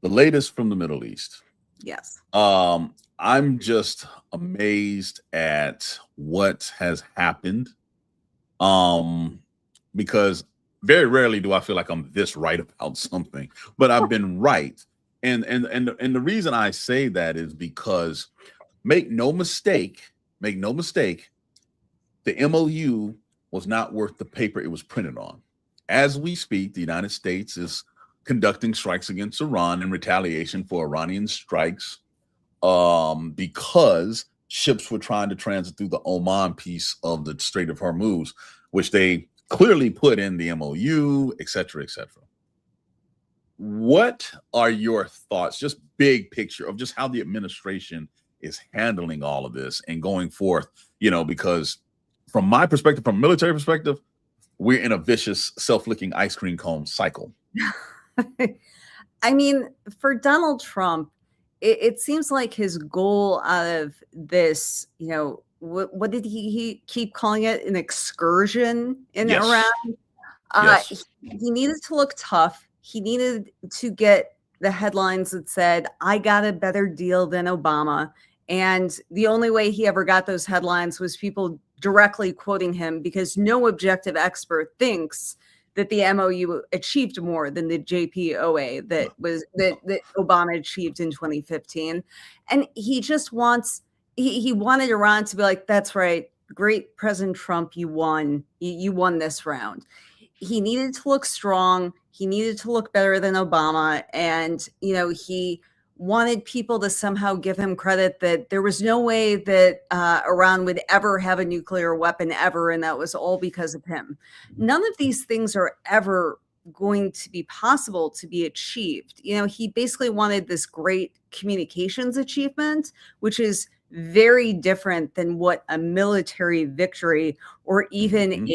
The latest from the Middle East. Yes. I'm just amazed at what has happened. Um, because very rarely do I feel like I'm this right about something, but I've been right. And the reason I say that is because make no mistake, make no mistake, the MOU was not worth the paper it was printed on. As we speak, the United States is conducting strikes against Iran in retaliation for Iranian strikes because ships were trying to transit through the Oman piece of the Strait of Hormuz, which they clearly put in the MOU, et cetera, et cetera. What are your thoughts, just big picture of just how the administration is handling all of this and going forth? Because from my perspective, from a military perspective, we're in a vicious self-licking ice cream cone cycle. I mean, for Donald Trump, it seems like his goal out of this, what did he keep calling it? An excursion in Yes. Iran. Yes. He needed to look tough. He needed to get the headlines that said, I got a better deal than Obama. And the only way he ever got those headlines was people directly quoting him, because no objective expert thinks that the MOU achieved more than the JPOA that Obama achieved in 2015. And he just wants, he wanted Iran to be like, that's right, great, President Trump, you won. You won this round. He needed to look strong. He needed to look better than Obama. And, he wanted people to somehow give him credit that there was no way that Iran would ever have a nuclear weapon ever, and that was all because of him. None of these things are ever going to be possible to be achieved. He basically wanted this great communications achievement, which is very different than what a military victory or even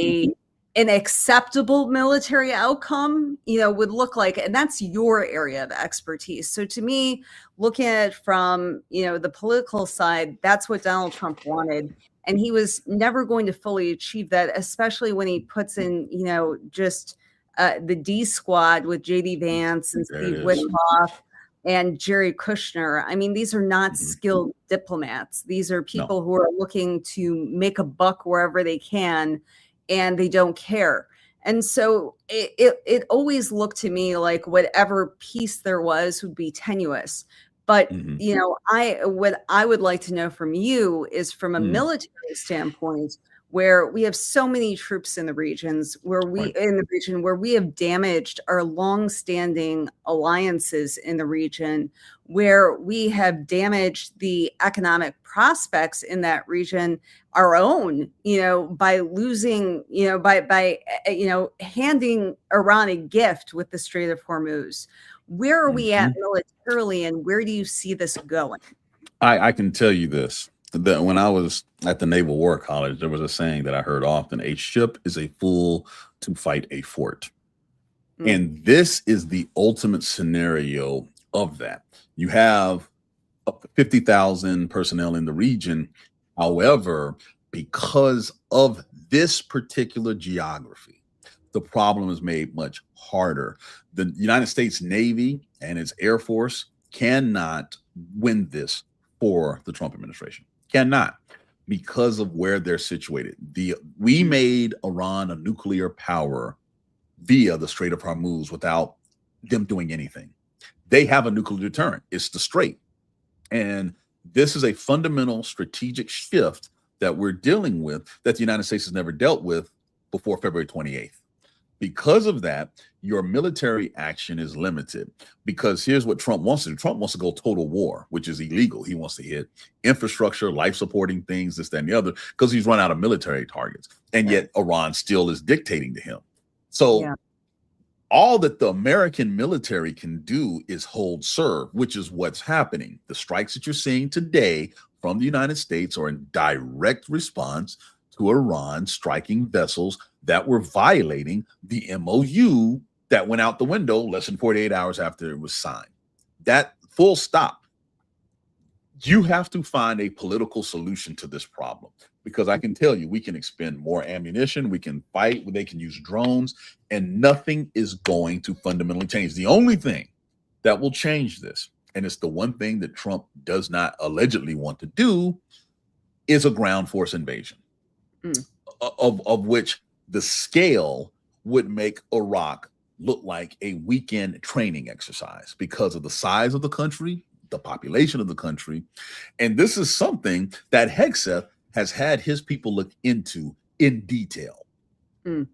an acceptable military outcome, would look like. And that's your area of expertise. So to me, looking at it from, the political side, that's what Donald Trump wanted. And he was never going to fully achieve that, especially when he puts in, just the D squad with JD Vance and Steve Witkoff and Jerry Kushner. I mean, these are not skilled diplomats. These are people who are looking to make a buck wherever they can, and they don't care. And so it always looked to me like whatever peace there was would be tenuous. But, what I would like to know from you is, from a military standpoint, where we have so many troops in the regions, where we have damaged our longstanding alliances in the region, where we have damaged the economic prospects in that region, our own, by losing, by handing Iran a gift with the Strait of Hormuz. Where are we at militarily, and where do you see this going? I can tell you this. When I was at the Naval War College, there was a saying that I heard often: a ship is a fool to fight a fort. And this is the ultimate scenario of that. You have up to 50,000 personnel in the region. However, because of this particular geography, the problem is made much harder. The United States Navy and its Air Force cannot win this for the Trump administration. Cannot, because of where they're situated. We made Iran a nuclear power via the Strait of Hormuz without them doing anything. They have a nuclear deterrent. It's the Strait. And this is a fundamental strategic shift that we're dealing with that the United States has never dealt with before February 28th. Because of that, your military action is limited, because here's what Trump wants to do. Trump wants to go total war, which is illegal. He wants to hit infrastructure, life supporting things, this, that, and the other, because he's run out of military targets. And yet Iran still is dictating to him. So all that the American military can do is hold serve, which is what's happening. The strikes that you're seeing today from the United States are in direct response to Iran striking vessels that were violating the MOU that went out the window less than 48 hours after it was signed. That full stop. You have to find a political solution to this problem, because I can tell you, we can expend more ammunition, we can fight, they can use drones, and nothing is going to fundamentally change. The only thing that will change this. And it's the one thing that Trump does not allegedly want to do is a ground force invasion, of which the scale would make Iraq look like a weekend training exercise because of the size of the country, the population of the country. And this is something that Hegseth has had his people look into in detail,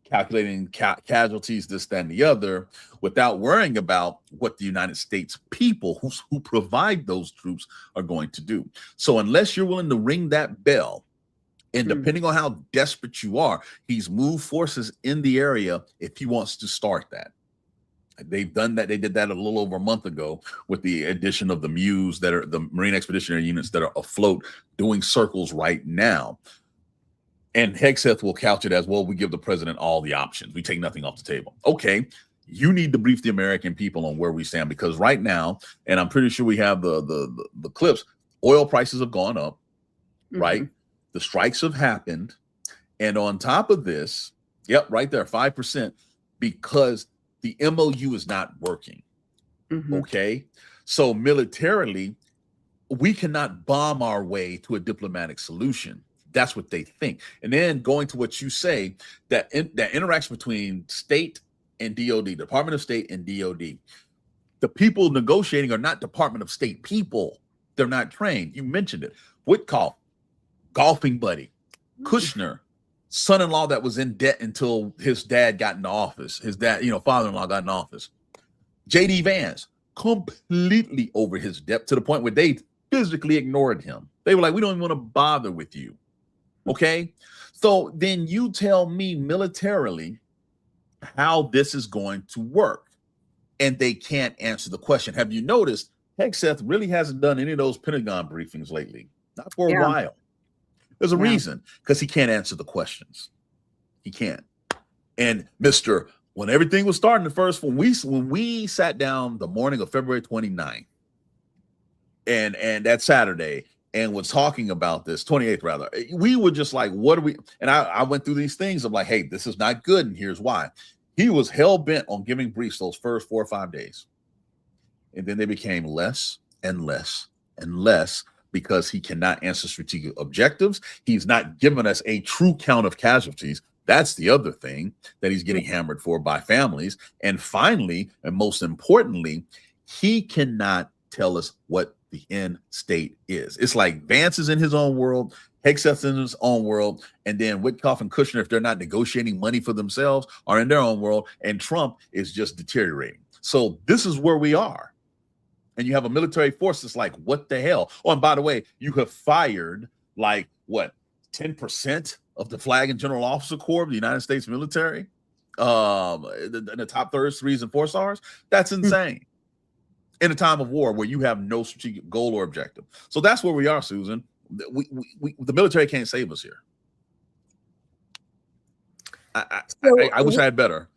calculating casualties, this, that, and the other, without worrying about what the United States people who provide those troops are going to do. So unless you're willing to ring that bell, and depending on how desperate you are, he's moved forces in the area if he wants to start that. They've done that. They did that a little over a month ago with the addition of the MEUs, that are the Marine Expeditionary Units that are afloat doing circles right now. And Hegseth will couch it as, well, we give the president all the options. We take nothing off the table. Okay, you need to brief the American people on where we stand, because right now, and I'm pretty sure we have the clips, oil prices have gone up, right? The strikes have happened. And on top of this, yep, right there, 5%, because the MOU is not working. Okay. So militarily, we cannot bomb our way to a diplomatic solution. That's what they think. And then going to what you say, that that interaction between state and DOD, Department of State and DOD, the people negotiating are not Department of State people. They're not trained. You mentioned it. Witkoff, golfing buddy. Kushner, son-in-law that was in debt until his dad got in office. His dad, father-in-law got in office. JD Vance, completely over his debt to the point where they physically ignored him. They were like, we don't even want to bother with you. Okay. So then you tell me militarily how this is going to work. And they can't answer the question. Have you noticed Hegseth really hasn't done any of those Pentagon briefings lately? Not for a while. There's a reason, because he can't answer the questions. He can't. And when everything was starting when we sat down the morning of February 29th and that Saturday and was talking about this, 28th rather, we were just like, what are we? And I went through these things of like, hey, this is not good, and here's why. He was hell-bent on giving briefs those first 4 or 5 days. And then they became less and less and less, because he cannot answer strategic objectives. He's not given us a true count of casualties. That's the other thing that he's getting hammered for by families. And finally, and most importantly, he cannot tell us what the end state is. It's like Vance is in his own world, Hegseth in his own world, and then Witkoff and Kushner, if they're not negotiating money for themselves, are in their own world, and Trump is just deteriorating. So this is where we are. And you have a military force that's like, what the hell? Oh, and by the way, you have fired like, what, 10% of the Flag and General Officer Corps of the United States military? In the top 3s and 4-stars? That's insane. In a time of war where you have no strategic goal or objective. So that's where we are, Susan. The military can't save us here. I wish I had better.